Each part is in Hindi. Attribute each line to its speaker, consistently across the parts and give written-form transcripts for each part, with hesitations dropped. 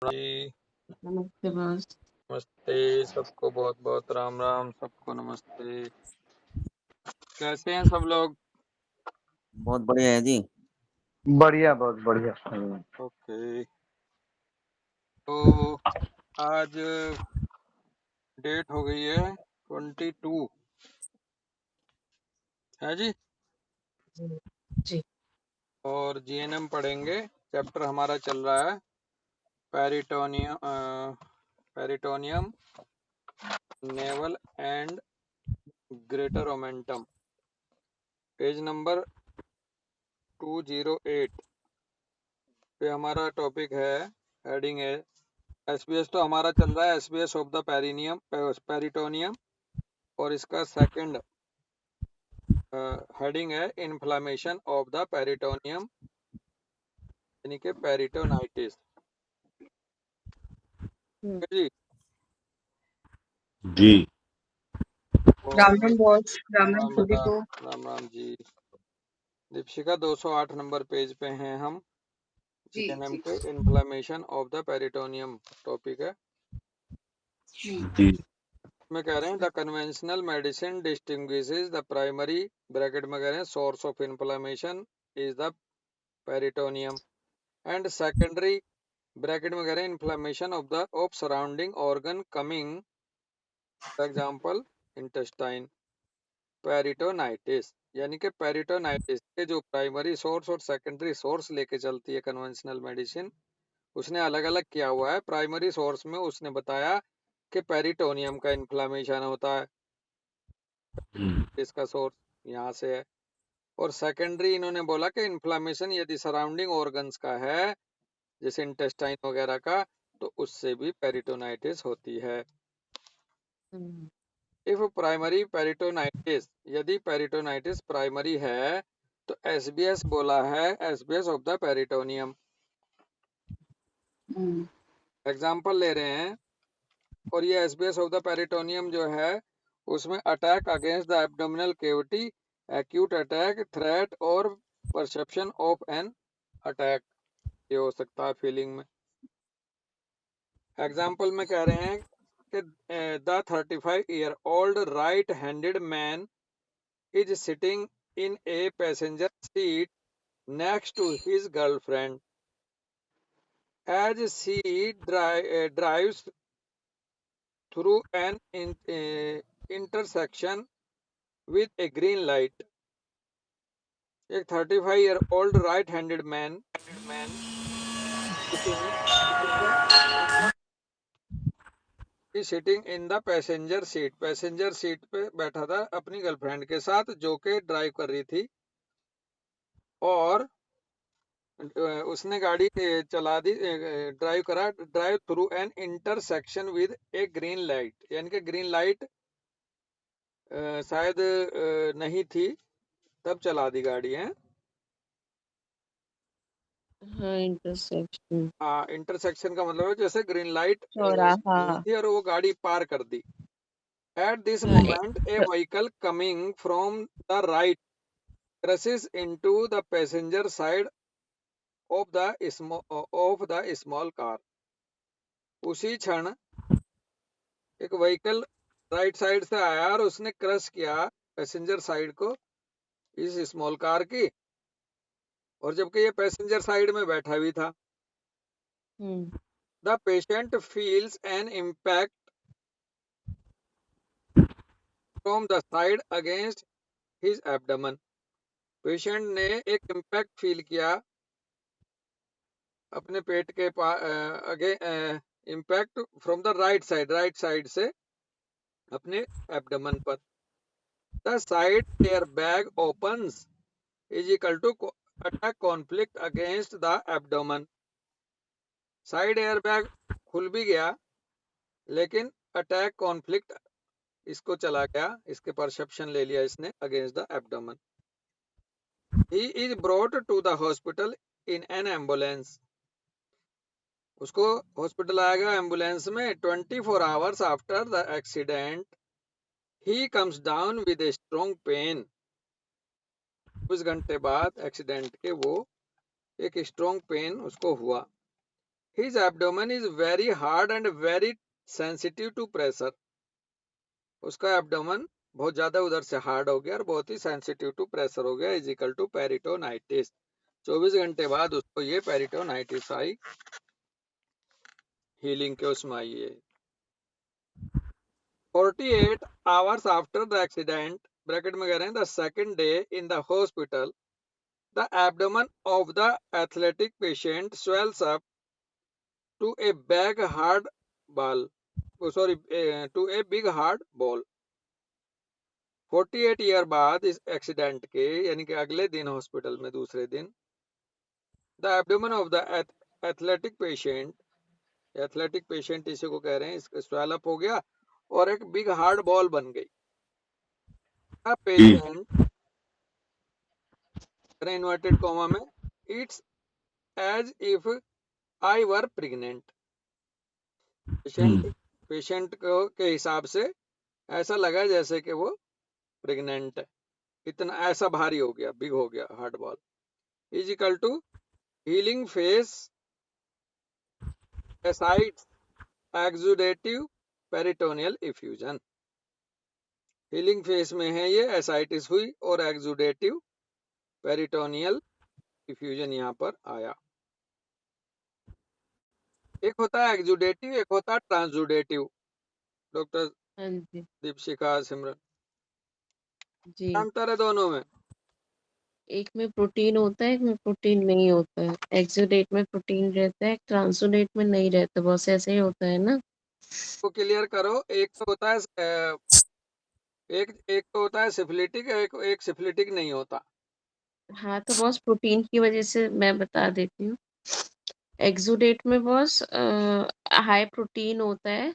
Speaker 1: जी,
Speaker 2: नमस्ते बॉस।
Speaker 1: नमस्ते सबको, बहुत बहुत राम राम, सबको नमस्ते। कैसे हैं सब लोग?
Speaker 3: बहुत बढ़िया है जी।
Speaker 4: बढ़िया, बहुत बढ़िया।
Speaker 1: ओके, तो आज डेट हो गई है 22 है जी,
Speaker 2: जी
Speaker 1: और जीएनएम पढ़ेंगे। चैप्टर हमारा चल रहा है peritoneum, naval and greater omentum, page number 208 पे हमारा टॉपिक है। हेडिंग है एसबीएस, तो हमारा चल रहा है एसबीएस ऑफ द पेरिटोनियम, और इसका सेकंड हेडिंग है इन्फ्लामेशन ऑफ द पेरिटोनियम, यानी कि पेरिटोनाइटिस। जी,
Speaker 5: जी
Speaker 2: राम
Speaker 1: और
Speaker 2: राम बॉस, राम राम
Speaker 1: राम
Speaker 2: सभी
Speaker 1: बेटा,
Speaker 2: को।
Speaker 1: राम राम जी। दीपशिका 208 नंबर पेज पे हैं हम।
Speaker 2: जी
Speaker 1: जीएनएम
Speaker 2: जी
Speaker 1: के inflammation of the peritoneum topic है।
Speaker 5: जी
Speaker 1: में कह रहे हैं the conventional medicine distinguishes the primary, bracket में कह रहे हैं source of inflammation is the peritoneum, and secondary, bracket में कह रहे हैं inflammation of surrounding organ coming, for example intestine. Peritonitis, यानी कि पेरिटोनाइटिस के जो प्राइमरी सोर्स और सेकेंडरी सोर्स लेके चलती है कन्वेंशनल मेडिसिन, उसने अलग अलग किया हुआ है। प्राइमरी सोर्स में उसने बताया कि पेरिटोनियम का इन्फ्लामेशन होता है, इसका सोर्स यहाँ से है। और सेकेंडरी इन्होंने बोला कि इन्फ्लामेशन यदि सराउंडिंग ऑर्गन्स का है, जैसे इंटेस्टाइन वगैरह का, तो उससे भी पेरिटोनाइटिस होती है। इफ प्राइमरी पेरिटोनाइटिस, यदि पेरिटोनाइटिस प्राइमरी है, तो एसबीएस बोला है SBS of the peritoneum. Example ले रहे हैं, और ये एसबीएस ऑफ द पेरिटोनियम जो है उसमें attack against the abdominal cavity, acute attack, threat और परसेप्शन ऑफ एन अटैक, ये हो सकता है फीलिंग में। एग्जाम्पल में कह रहे हैं कि the 35-year-old right handed man is sitting in a passenger seat next to his girlfriend as she drives through an intersection with a green light. एक 35-year-old right-handed man is sitting in the passenger seat, passenger seat पे बैठा था अपनी गर्लफ्रेंड के साथ, जो कि ड्राइव कर रही थी, और उसने गाड़ी चला दी, ड्राइव करा, drive through an intersection with A green light, यानी कि ग्रीन लाइट शायद नहीं थी, तब चला दी गाड़ी है।
Speaker 2: हाँ, इंटरसेक्शन,
Speaker 1: हाँ, इंटरसेक्शन का मतलब है जैसे ग्रीन लाइट
Speaker 2: चौराहा।
Speaker 1: नहीं थी और वो गाड़ी पार कर दी। एट दिस
Speaker 2: हाँ,
Speaker 1: moment A vehicle coming from the right crashes into the passenger side of the small car. उसी क्षण एक व्हीकल राइट साइड से आया और उसने क्रश किया पैसेंजर साइड को इस स्मॉल कार की, और जबकि ये पैसेंजर साइड में बैठा भी था। The patient feels an impact from the side against his abdomen. Patient ने एक इम्पैक्ट फील किया अपने पेट के आगे, impact from the right side से अपने एब्डोमेन पर। The side air bag opens is equal to attack conflict against the abdomen. Side air bag खुल भी गया, लेकिन अटैक कॉन्फ्लिक्ट इसको चला गया, इसके परसेप्शन ले लिया इसने against the abdomen. He is brought to the hospital in an ambulance. उसको हॉस्पिटल आया गया एम्बुलेंस में। 24 hours after the accident he comes down with a strong pain. 24 घंटे बाद एक्सीडेंट के वो एक स्ट्रॉन्ग पेन उसको हुआ। His abdomen is very hard and very sensitive to pressure. उसका एब्डोमेन बहुत ज्यादा उधर से हार्ड हो गया और बहुत ही सेंसिटिव टू प्रेशर हो गया, इज इक्वल टू पेरिटोनाइटिस। 24 घंटे बाद उसको ये पेरिटोनाइटिस आई, हीलिंग के उसमें आई है। 48 hours after the accident, bracket में कह रहे हैं the second day in the hospital, the abdomen of the athletic patient swells up to a big hard ball, to a big hard ball। 48 year बाद इस एक्सीडेंट के, यानी कि अगले दिन हॉस्पिटल में दूसरे दिन, the abdomen of the athletic patient इसी को कह रहे हैं, इसका स्वेल अप हो गया और एक बिग हार्ड बॉल बन गई। पेशेंट इन्वर्टेड कॉमा में, it's as if I were pregnant. Patient को के हिसाब से ऐसा लगा जैसे कि वो प्रेग्नेंट है, इतना ऐसा भारी हो गया, बिग हो गया hard ball. Is equal to healing phase ascites exudative peritoneal effusion. Healing phase में है ये, एसाइटिस हुई और एक्सुडेटिव पेरिटोनियल इफ्यूजन यहाँ पर आया। एक होता है एक्सुडेटिव, एक होता है ट्रांसुडेटिव। डॉक्टर
Speaker 2: हाँ जी
Speaker 1: दीपशिखा, सिमरन,
Speaker 2: जी।
Speaker 1: अंतर है दोनों में?
Speaker 2: एक में प्रोटीन होता है, एक में प्रोटीन नहीं होता है। एक्सुडेट में प्रोटीन रहता है, ट्रांसुडेट में नहीं रहता, बस ऐसे ही होता है ना।
Speaker 1: को क्लियर करो। एक तो होता है एक तो होता है सिफिलिटिक, एक सिफिलिटिक नहीं होता।
Speaker 2: हाँ तो बॉस प्रोटीन की वजह से मैं बता देती हूँ। एक्सुडेट में बॉस हाई प्रोटीन होता है,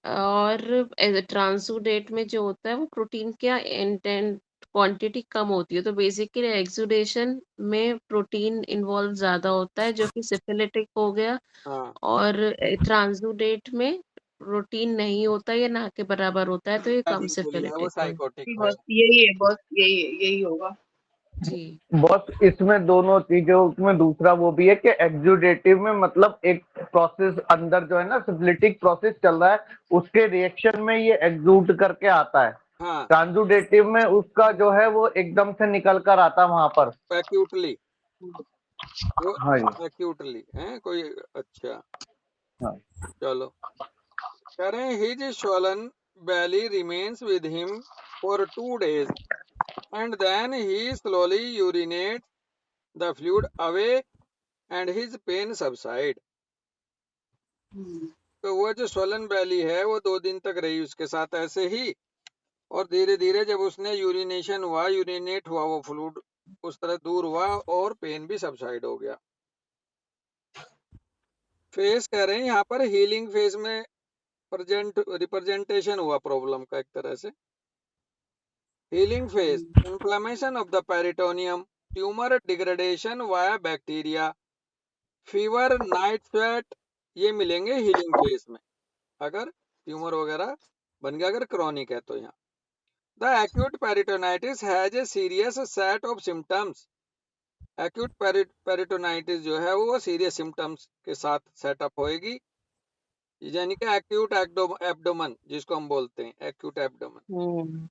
Speaker 2: और ट्रांसुडेट में जो होता है वो प्रोटीन का इंटेंट क्वांटिटी कम होती है। तो बेसिकली एक्सुडेशन में प्रोटीन इन्वॉल्व ज्यादा होता है, जो कि सिफिलिटिक हो गया।
Speaker 1: हाँ
Speaker 2: और ट्रांसुडेट में प्रोटीन नहीं होता या ना के बराबर होता है, तो ये कम
Speaker 1: बिल्कुल है, वो
Speaker 2: सिफिलिटिक है।
Speaker 1: साइकोटिक है।
Speaker 6: बस यही है, बस यही होगा।
Speaker 2: जी
Speaker 4: बस इसमें दोनों चीजों में दूसरा वो भी है कि एक्सुडेटिव में मतलब एक प्रोसेस अंदर जो है ना, सिफिलिटिक प्रोसेस चल रहा है, उसके रिएक्शन में ये एक्सूड करके आता है।
Speaker 1: हाँ,
Speaker 4: ट्रांसुडेटिव में उसका जो है वो एकदम से निकल कर आता है वहां पर।
Speaker 1: एक्यूटली, वो
Speaker 4: हाँ जी।
Speaker 1: एक्यूटली है कोई। अच्छा,
Speaker 4: हाँ।
Speaker 1: चलो, कह रहे हैं his swollen belly remains with him for 2 days and then he slowly urinates the fluid away and his pain subside। तो वो जो स्वलन बैली है वो 2 दिन तक रही उसके साथ ऐसे ही, और धीरे धीरे जब उसने यूरिनेशन हुआ, यूरिनेट हुआ, वो फ्लूइड उस तरह दूर हुआ और पेन भी सबसाइड हो गया। फेस कह रहे हैं यहाँ पर हीलिंग फेस में रिप्रेजेंटेशन हुआ प्रॉब्लम का एक तरह से। Healing face, inflammation of the peritoneum, tumour degradation via bacteria, fever, night sweat, ये मिलेंगे हीलिंग फेस में अगर ट्यूमर वगैरह बन गया, अगर क्रॉनिक है तो। यहाँ the acute peritonitis has a serious set of symptoms. Acute peritonitis जो है वो सीरियस सिम्टम्स के साथ सेटअप होएगी, यानी कि एक्यूट एब्डोमन जिसको हम बोलते हैं, एक्यूट एब्डोमन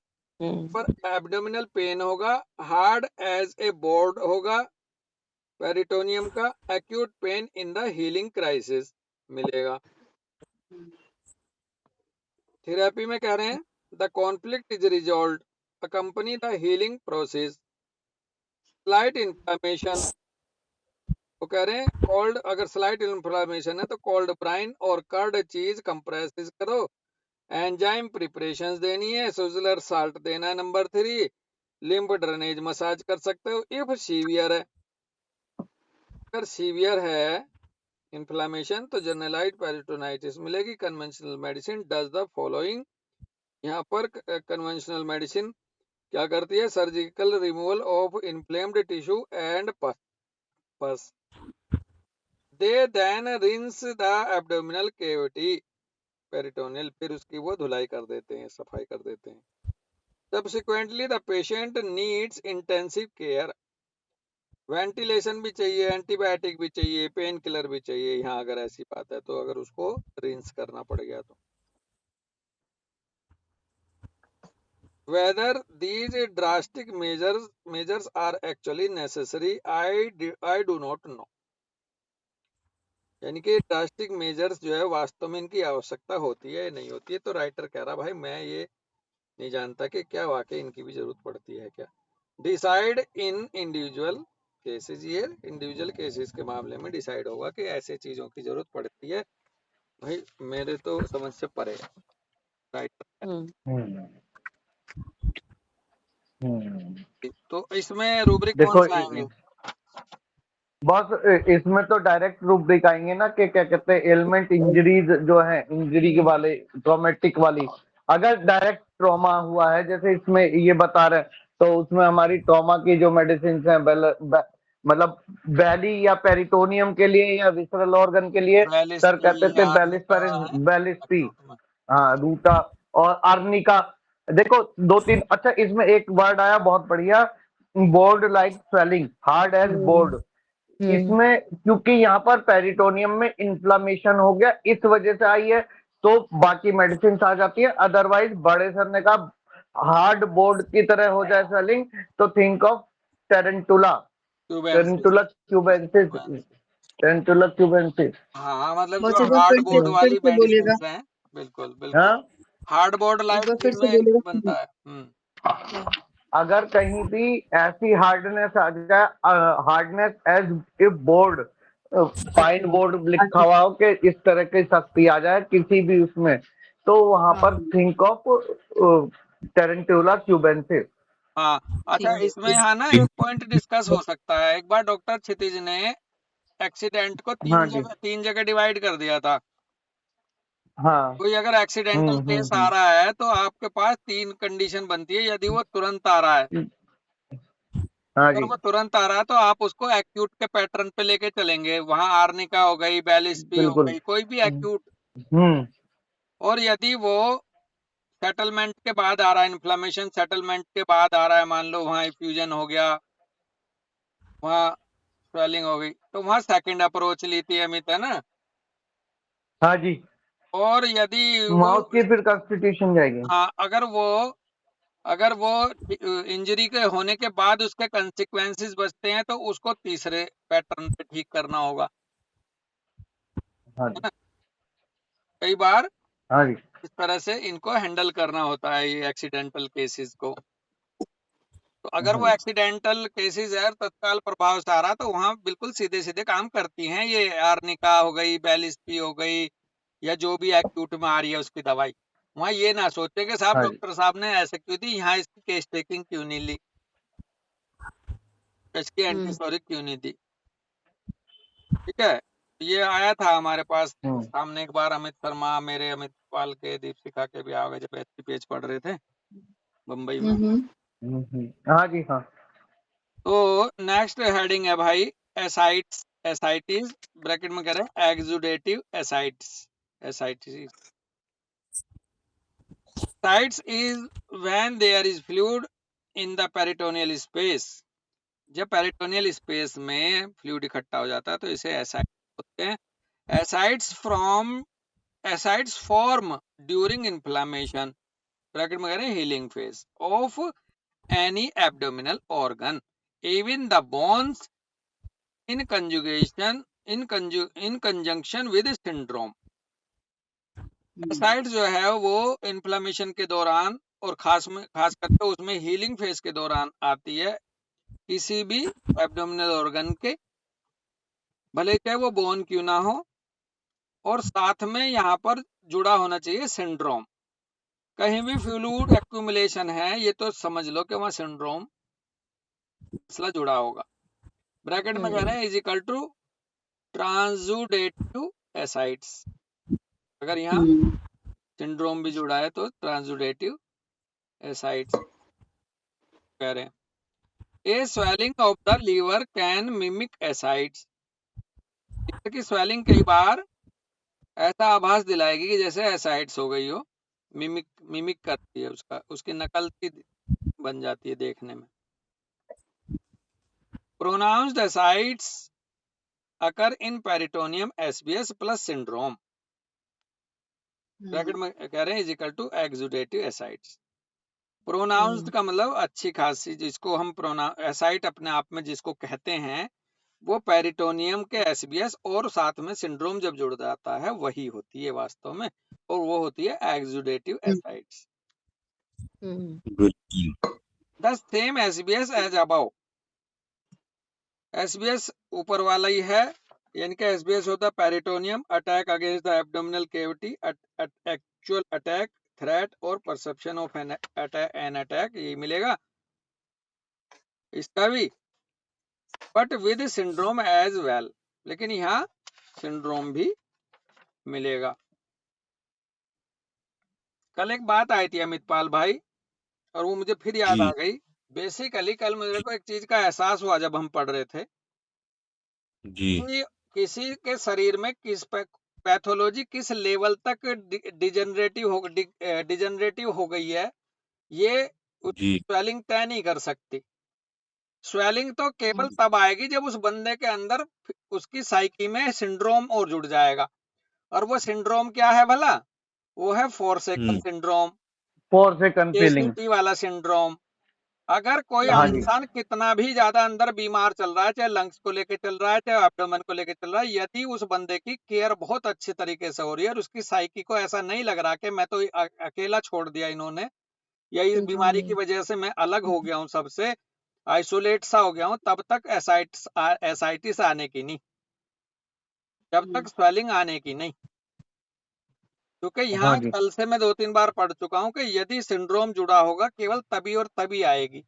Speaker 1: पर एब्डोमिनल पेन होगा, हार्ड एज ए बोर्ड होगा पेरिटोनियम का, acute pain in the healing crisis मिलेगा। थेरेपी में कह रहे हैं the conflict is resolved accompany the healing process, slight inflammation, वो कह रहे हैं कोल्ड, अगर स्लाइट इन्फ्लेमेशन है तो कोल्ड ब्राइन और कर्ड चीज कंप्रेस करो, एंजाइम प्रिपरेशंस देनी है, सुजलर साल्ट देना है। नंबर 3, लिम्फ ड्रेनेज मसाज कर सकते हो इफ सीवियर है। अगर सीवियर है इन्फ्लेमेशन तो जनरलाइज्ड पेरिटोनाइटिस मिलेगी। Conventional medicine does the following, यहाँ पर कन्वेंशनल मेडिसिन क्या करती है? Surgical removal of inflamed tissue and pus, they then rinse the abdominal cavity peritoneal, फिर उसकी वो धुलाई कर देते हैं, सफाई कर देते हैं। Subsequently, the patient needs intensive care ventilation भी चाहिए, एंटीबायोटिक भी चाहिए, पेन किलर भी चाहिए यहाँ, अगर ऐसी बात है तो, अगर उसको रिंस करना पड़ गया तो। Whether these drastic measures are actually necessary, I do not know. यानी कि ड्रास्टिक मेजर्स जो है वास्तव में इनकी आवश्यकता होती है या नहीं होती है, तो राइटर कह रहा भाई मैं ये नहीं जानता कि क्या वाकई इनकी भी जरूरत पड़ती है क्या। डिसाइड इन इंडिविजुअल केसेस, ये इंडिविजुअल केसेस के मामले में डिसाइड होगा कि ऐसे चीजों की जरूरत पड़ती है। भाई मेरे तो समझ से परे है राइटर।
Speaker 2: हम्म
Speaker 1: तो इसमें रूब्रिक कौन
Speaker 4: देखो
Speaker 1: सा आएंगे?
Speaker 4: बस इसमें तो डायरेक्ट रूब्रिक आएंगे ना कि क्या कहते हैं, एलिमेंट इंजरीज जो है, इंजरी के वाले, ट्रॉमेटिक वाली। अगर डायरेक्ट ट्रॉमा हुआ है जैसे इसमें ये बता रहे हैं, तो उसमें हमारी ट्रॉमा की जो मेडिसिन है मतलब बैली या पेरिटोनियम के लिए या विसरल ऑर्गन के लिए
Speaker 1: बैलिस
Speaker 4: सर कहते
Speaker 1: पी,
Speaker 4: थे
Speaker 1: आर्निका है
Speaker 4: बैलिस्टी,
Speaker 1: एक्यूट में।
Speaker 4: हाँ रूटा और आर्निका। देखो दो तीन, अच्छा इसमें एक वर्ड आया बहुत बढ़िया, board like swelling, hard as board. इसमें क्योंकि यहाँ पर पेरिटोनियम में इन्फ्लामेशन हो गया, इस वजह से आई है, तो बाकी मेडिसिन आ जाती है। अदरवाइज बड़े सर ने कहा हार्ड बोर्ड की तरह हो जाए स्वेलिंग, तो think of tarantula,
Speaker 1: cubensis,
Speaker 4: tarantula cubensis, tarantula cubensis.
Speaker 1: हाँ मतलब
Speaker 6: बस
Speaker 1: जो
Speaker 6: एक बार
Speaker 1: हार्ड
Speaker 6: फिर
Speaker 1: बोर्ड
Speaker 6: से
Speaker 1: वाली मेडिसिन
Speaker 6: बोलिएगा,
Speaker 1: हैं, बिल्कुल बिल्कुल,
Speaker 4: हाँ,
Speaker 1: हार्ड बोर्ड
Speaker 6: एक
Speaker 1: लाइक
Speaker 6: बार फिर से
Speaker 1: जिनमें
Speaker 6: बोलिएगा।
Speaker 1: बनता है।
Speaker 6: हाँ,
Speaker 4: अगर कहीं भी ऐसी हार्डनेस आ जाए, hardness as a board, fine board लिखा हुआ हो कि इस तरह की सख्ती आ जाए किसी भी उसमें, तो वहां
Speaker 6: हाँ,
Speaker 4: पर थिंक ऑफ टेरेंटुला क्यूबेंसिस।
Speaker 1: हाँ अच्छा,
Speaker 6: ठीक
Speaker 1: इसमें यहाँ ना एक पॉइंट डिस्कस हो सकता है। एक बार डॉक्टर क्षितिज ने एक्सीडेंट को
Speaker 4: हाँ जी,
Speaker 1: तीन जगह डिवाइड कर दिया था।
Speaker 4: हाँ,
Speaker 1: कोई अगर एक्सीडेंटल केस आ रहा है तो आपके पास तीन कंडीशन बनती है यदि वो तुरंत आ रहा है।
Speaker 4: हाँ
Speaker 1: अगर
Speaker 4: जी,
Speaker 1: वो तुरंत आ रहा है तो आप उसको एक्यूट के पैटर्न पे लेके चलेंगे, वहां आर्निका हो गई, बैलिस्पी हो
Speaker 4: बिल्कुल,
Speaker 1: गई, कोई भी एक्यूट।
Speaker 4: हम्म,
Speaker 1: और यदि वो सेटलमेंट के बाद आ रहा है, इन्फ्लेमेशन सेटलमेंट के बाद आ रहा है, मान लो वहां इफ्यूजन हो गया, वहां स्वेलिंग हो गई, तो वहां सेकंड अप्रोच ली थी अमित, है ना।
Speaker 4: हाँ जी,
Speaker 1: और यदि वो,
Speaker 4: माउस की फिर कॉन्स्टिट्यूशन जाएगी।
Speaker 1: हाँ अगर वो इंजरी के होने के बाद उसके कंसिक्वेंसेस बचते हैं तो उसको तीसरे पैटर्न पे ठीक करना होगा,
Speaker 4: हाँ
Speaker 1: है
Speaker 4: जी,
Speaker 1: ना। कई बार
Speaker 4: हाँ जी,
Speaker 1: इस तरह से इनको हैंडल करना होता है ये एक्सीडेंटल केसेस को। तो अगर
Speaker 4: हाँ
Speaker 1: वो
Speaker 4: जी,
Speaker 1: एक्सीडेंटल केसेस है तत्काल प्रभाव से आ रहा तो वहां बिल्कुल सीधे सीधे काम करती हैं ये, आर्निका हो गई, बैलिस्पी हो गई, या जो भी एक्यूट में आ रही है उसकी दवाई। वहां ये ना सोचे कि साहब
Speaker 4: हाँ जी,
Speaker 1: डॉक्टर साहब ने ऐसे क्यों दी, यहाँ इसकी केस टेकिंग क्यों नहीं ली, इसकी एंटीसोरिक क्यों नहीं दी। ठीक है, ये आया था हमारे पास
Speaker 4: हम्म,
Speaker 1: सामने एक बार, अमित शर्मा, मेरे, अमित पाल के, दीपशिखा के भी आ गए जब एसपी पेज पढ़ रहे थे मुंबई में।
Speaker 4: हाँ जी, हाँ,
Speaker 1: तो नेक्स्ट हेडिंग है भाई एसाइट्स, एसाइटिस, ब्रैकेट में करें exudative ascites, ascites. Ascites is when there is fluid in the peritoneal space। जब पेरिटोनियल स्पेस में फ्लूइड इकट्ठा हो जाता है तो इसे एसाइट्स होते हैं। Ascites form during inflammation, bracket में करें healing phase of any abdominal organ, even the bones, in conjugation in conjunction with syndrome. Aside जो है वो इन्फ्लामेशन के दौरान और खास करके उसमें हीलिंग फेज के दौरान आती है किसी भी एब्डोमिनल ऑर्गन के, भले चाहे वो बोन क्यों ना हो, और साथ में यहाँ पर जुड़ा होना चाहिए सिंड्रोम। कहीं भी फ्लूइड एक्यूमुलेशन है ये तो समझ लो कि वहां सिंड्रोम मसला जुड़ा होगा। ब्रैकेट में कह रहे हैं इज इक्वल टू ट्रांसुडेटिव एसाइड्स। अगर यहाँ सिंड्रोम भी जुड़ा है तो ट्रांसुडेटिव एसाइड्स कह रहे हैं। A swelling of the liver can mimic ascites, liver की स्वेलिंग कई बार ऐसा आभास दिलाएगी कि जैसे एसाइड्स हो गई हो, मिमिक करती है उसका, उसकी नकल बन जाती है देखने में। pronounced ascites occur in peritoneum SBS plus syndrome. Bracket में कह रहे हैं is equal to exudative ascites. Pronounced का मतलब अच्छी खासी, जिसको हम एसाइट अपने आप में जिसको कहते हैं, वो पेरिटोनियम के एसबीएस और साथ में सिंड्रोम जब जुड़ जाता है वही होती है वास्तव में, और वो होती है exudative ascites. The same SBS as above, SBS ऊपर वाला ही है, यानी कि एसबीएस होता है peritoneum, attack against the abdominal cavity, actual attack, threat और परसेप्शन ऑफ एन अटैक, ये मिलेगा इसका भी, but with syndrome as well, लेकिन यहाँ सिंड्रोम भी मिलेगा। कल एक बात आई थी अमितपाल भाई, और वो मुझे फिर याद
Speaker 5: जी।
Speaker 1: आ गई। बेसिकली कल मेरे को एक चीज का एहसास हुआ जब हम पढ़ रहे थे
Speaker 5: जी।
Speaker 1: कि किसी के शरीर में किस पैथोलॉजी किस लेवल तक डिजनरेटिव हो गई है, ये
Speaker 5: जी।
Speaker 1: स्वेलिंग तय नहीं कर सकती। स्वेलिंग तो केवल तब आएगी जब उस बंदे के अंदर उसकी साइकी में सिंड्रोम और जुड़ जाएगा, और वो सिंड्रोम क्या है भला? वो है forsaken syndrome,
Speaker 4: 4 second feeling.
Speaker 1: KCT वाला सिंड्रोम। अगर कोई
Speaker 4: हाँ जी।
Speaker 1: इंसान कितना भी ज्यादा अंदर बीमार चल रहा है, चाहे लंग्स को लेके चल रहा है, चाहे एब्डोमेन को लेके चल रहा है, यदि उस बंदे की केयर बहुत अच्छे तरीके से हो रही है और उसकी साइकी को ऐसा नहीं लग रहा कि मैं तो अकेला छोड़ दिया इन्होंने, या इस बीमारी की वजह से मैं अलग हो गया हूँ, सबसे आइसोलेट सा हो गया हूँ, तब तक एसाइटिस आने की नहीं, जब तक स्वेलिंग आने की नहीं। क्योंकि यहाँ
Speaker 4: हाँ जी।
Speaker 1: कल से मैं 2-3 बार पढ़ चुका हूँ कि यदि सिंड्रोम जुड़ा होगा केवल तभी और तभी आएगी।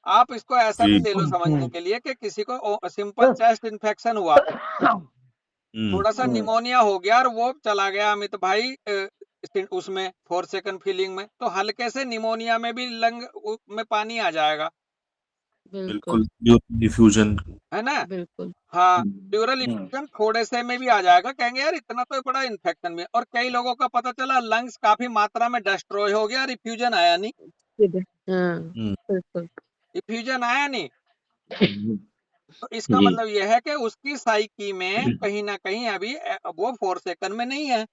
Speaker 1: आप इसको ऐसा भी ले लो समझने के लिए कि किसी को सिंपल चेस्ट इन्फेक्शन हुआ, थोड़ा सा निमोनिया हो गया और वो चला गया अमित भाई उसमें 4 सेकंड फीलिंग में, तो हल्के से निमोनिया में भी लंग में पानी आ जाएगा,
Speaker 5: बिल्कुल डिफ्यूजन।
Speaker 1: है ना?
Speaker 2: बिल्कुल।
Speaker 1: हाँ, प्लूरल इन्फेक्शन थोड़े से में भी आ जाएगा, कहेंगे यार इतना तो बड़ा इन्फेक्शन में, और कई लोगों का पता चला लंग्स काफी मात्रा में डिस्ट्रॉय हो गया, रिफ्यूजन आया नहीं,
Speaker 2: हाँ, बिल्कुल।
Speaker 1: रिफ्यूजन आया नहीं। तो इसका मतलब यह है कि उसकी साइकी में कहीं ना कहीं अभी वो 4 सेकंड में नहीं है।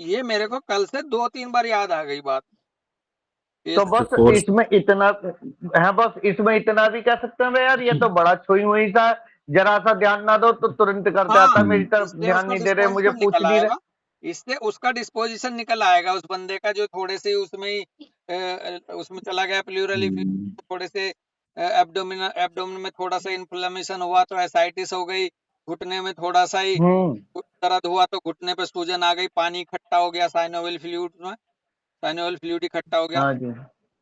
Speaker 1: ये मेरे को कल से 2-3 बार याद आ गई बात।
Speaker 4: तो बस इसमें इतना है, बस इसमें इतना भी कह सकते हैं यार, ये तो बड़ा छुई हुई सा, जरा सा ध्यान ना दो तो तुरंत कर जाता, मेरी तरफ ध्यान नहीं दे रहे, मुझे पूछ नहीं रहे।
Speaker 1: इससे उसका डिस्पोजिशन निकल आएगा उस बंदे का, जो थोड़े से उसमें ही उसमें चला गया प्लूरल, थोड़े से एब्डोमिन में थोड़ा सा इन्फ्लेमेशन हुआ तो एसाइटिस हो गई, घुटने में थोड़ा सा ही दर्द हुआ तो घुटने पे सूजन आ गई, पानी इकट्ठा हो गया साइनोवियल फ्लूइड में, साइनोवियल फ्लूइड इकट्ठा हो गया।
Speaker 4: हाँ जी।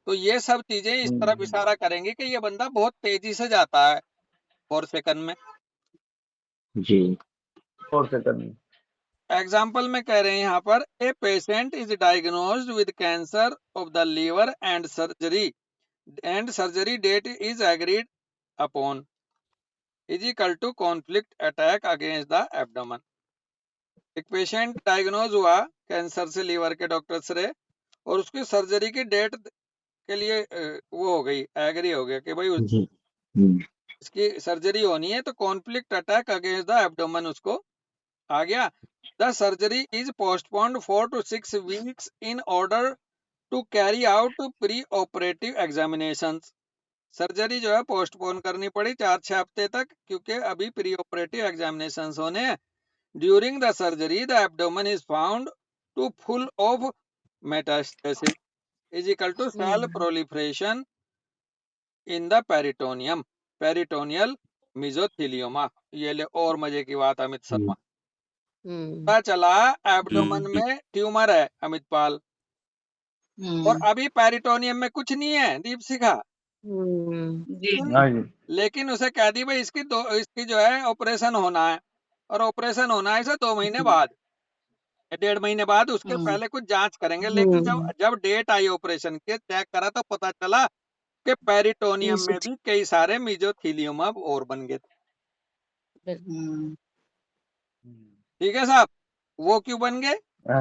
Speaker 1: तो ये सब चीजें इस तरफ इशारा करेंगे कि ये बंदा बहुत तेजी से जाता है 4 सेकंड में।
Speaker 4: जी 4 सेकंड में।
Speaker 1: एग्जाम्पल में कह रहे हैं यहाँ पर, a patient is diagnosed with cancer of the liver and surgery date is agreed upon is equal to conflict attack against the abdomen. एक पेशेंट डायग्नोज हुआ कैंसर से, लीवर के डॉक्टर से, और उसकी सर्जरी की डेट के लिए वो हो गई, एग्री हो गया कि भाई इसकी सर्जरी होनी है, तो conflict attack against the abdomen उसको आ गया। The surgery is postponed 4 to 6 weeks in order to carry out pre operative examination. Surgery जो है पोस्टपोन करनी पड़ी 4-6 हफ्ते तक, क्योंकि अभी प्री ऑपरेटिव एग्जामिनेशन होने हैं। During the surgery the abdomen is found to full of metastasis is equal to cell proliferation in the peritoneum, peritoneal mesothelioma. ये ले और मजे की बात अमित शर्मा, पता चला एब्डोमेन में ट्यूमर है अमित पाल, और अभी पेरिटोनियम में कुछ नहीं है दीपशिखा, लेकिन उसे कह दी भाई इसकी जो है ऑपरेशन होना है, और ऑपरेशन होना है इसे 2 महीने बाद, 1.5 महीने बाद, उसके पहले कुछ जांच करेंगे। लेकिन जब डेट आई ऑपरेशन के, चेक करा तो पता चला कि पेरिटोनियम में भी कई सारे मेसोथेलियोमा और बन गए थे। ठीक है साहब, वो क्यों बन गए?